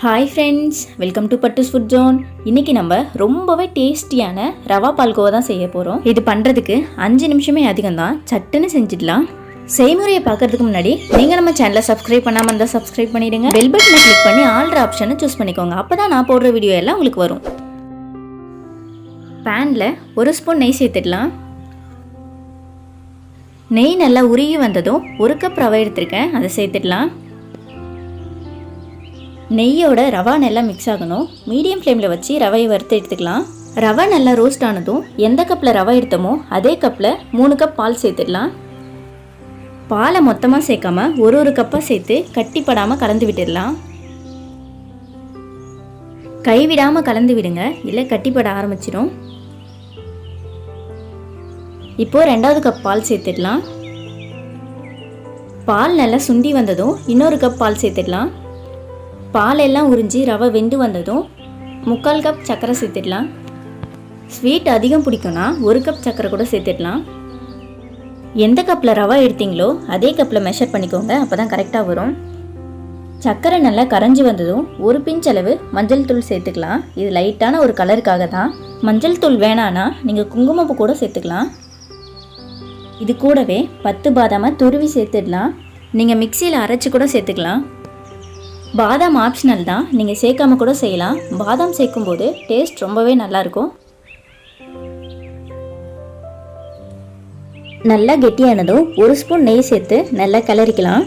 Hi friends, welcome to Pattu's food zone. இன்றைக்கி நம்ம ரொம்பவே டேஸ்டியான ரவா பால்கோவா தான் செய்ய போகிறோம். இது பண்ணுறதுக்கு 5 நிமிஷமே அதிகம் தான், சட்டுன்னு செஞ்சிடலாம். செய்முறையை பார்க்கறதுக்கு முன்னாடி நீங்கள் நம்ம சேனலை சப்ஸ்கிரைப் பண்ணாமல் இருந்தால் சப்ஸ்கிரைப் பண்ணிவிடுங்க. பெல் பட்டனை கிளிக் பண்ணி ஆல்ற ஆப்ஷனை சூஸ் பண்ணிக்கோங்க. அப்போ தான் நான் போடுற வீடியோ எல்லாம் உங்களுக்கு வரும். பேனில் 1 ஸ்பூன் நெய் சேர்த்துடலாம். நெய் நல்லா உருகி வந்ததும் 1 கப் ரவை எடுத்திருக்கேன், அதை சேர்த்துடலாம். நெய்யோட ரவா நல்லா மிக்ஸ் ஆகணும். மீடியம் ஃப்ளேமில் வச்சு ரவையை வறுத்து எடுத்துக்கலாம். ரவை நல்லா ரோஸ்ட் ஆனதும் எந்த கப்பில் ரவை எடுத்தோமோ அதே கப்பில் 3 கப் பால் சேர்த்துடலாம். பாலை மொத்தமாக சேர்க்காம ஒரு கப்பாக சேர்த்து கட்டிப்படாமல் கலந்து விட்டுடலாம். கைவிடாமல் கலந்து விடுங்க, இல்லை கட்டிப்பட ஆரம்பிச்சிடும். இப்போது 2வது கப் பால் சேர்த்துடலாம். பால் நல்லா சுண்டி வந்ததும் இன்னொரு கப் பால் சேர்த்துடலாம். பால் எல்லாம் உறிஞ்சி ரவை வெந்து வந்ததும் 3/4 கப் சர்க்கரை சேர்த்துடலாம். ஸ்வீட் அதிகம் பிடிக்கும்னா 1 கப் சர்க்கரை கூட சேர்த்துடலாம். எந்த கப்பில் ரவை எடுத்தீங்களோ அதே கப்பில் மெஷர் பண்ணிக்கோங்க, அப்போ தான் கரெக்டாக வரும். சர்க்கரை நல்லா கரைஞ்சி வந்ததும் 1 பிஞ்ச் அளவு மஞ்சள் தூள் சேர்த்துக்கலாம். இது லைட்டான ஒரு கலருக்காக தான். மஞ்சள் தூள் வேணான்னா நீங்கள் குங்குமப்பூ கூட சேர்த்துக்கலாம். இது கூடவே 10 பாதாமை துருவி சேர்த்துடலாம். நீங்கள் மிக்சியில் அரைச்சி கூட சேர்த்துக்கலாம். பாதாம் ஆப்ஷனல் தான், நீங்கள் சேர்க்காம கூட செய்யலாம். பாதாம் சேர்க்கும்போது டேஸ்ட் ரொம்பவே நல்லாயிருக்கும். நல்லா கெட்டியானதும் 1 ஸ்பூன் நெய் சேர்த்து நல்லா கிளறிக்கலாம்.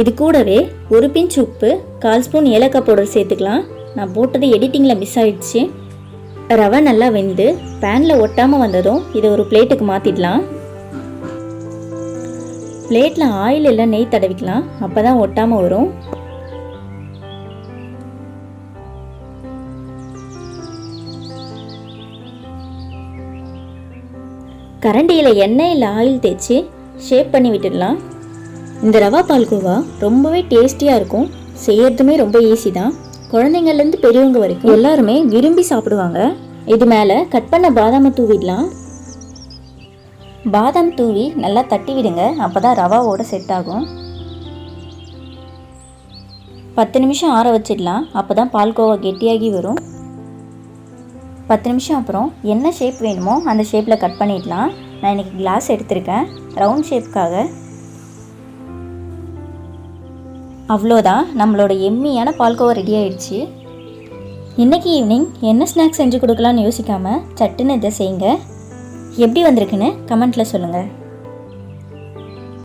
இது கூடவே 1 பிஞ்ச் உப்பு, 1/4 ஸ்பூன் ஏலக்காய் பவுடர் சேர்த்துக்கலாம். நான் போட்டது எடிட்டிங்கில் மிஸ் ஆகிடுச்சு. ரவை நல்லா வெந்து பேனில் ஒட்டாமல் வந்ததும் இதை ஒரு பிளேட்டுக்கு மாற்றிடலாம். பிளேட்டில் ஆயில் இல்லை நெய் தடவிக்கலாம், அப்போ தான் ஒட்டாமல் வரும். கரண்டியில் எண்ணெய் இல்லை ஆயில் தேய்ச்சி ஷேப் பண்ணி விட்டுடலாம். இந்த ரவா பால்கோவா ரொம்பவே டேஸ்டியாக இருக்கும். செய்யறதுமே ரொம்ப ஈஸி தான். குழந்தைங்கள்லேருந்து பெரியவங்க வரைக்கும் எல்லாருமே விரும்பி சாப்பிடுவாங்க. இது மேலே கட் பண்ண பாதாமை தூவிடலாம். பாதாம் தூவி நல்லா தட்டி விடுங்க, அப்போ தான் ரவாவோட செட் ஆகும். 10 நிமிஷம் ஆற வச்சிடலாம், அப்போ தான் பால்கோவா கெட்டியாகி வரும். 10 நிமிஷம் அப்புறம் என்ன ஷேப் வேணுமோ அந்த ஷேப்பில் கட் பண்ணிடலாம். நான் இன்றைக்கி கிளாஸ் எடுத்திருக்கேன் ரவுண்ட் ஷேப்புக்காக. அவ்வளோதான், நம்மளோட எம்மியான பால்கோவா ரெடி ஆயிடுச்சு. இன்றைக்கி ஈவினிங் என்ன ஸ்நாக்ஸ் செஞ்சு கொடுக்கலான்னு யோசிக்காமல் சட்டுன்னு இதை செய்யுங்க. எப்படி வந்திருக்குன்னு கமெண்ட்டில் சொல்லுங்கள்.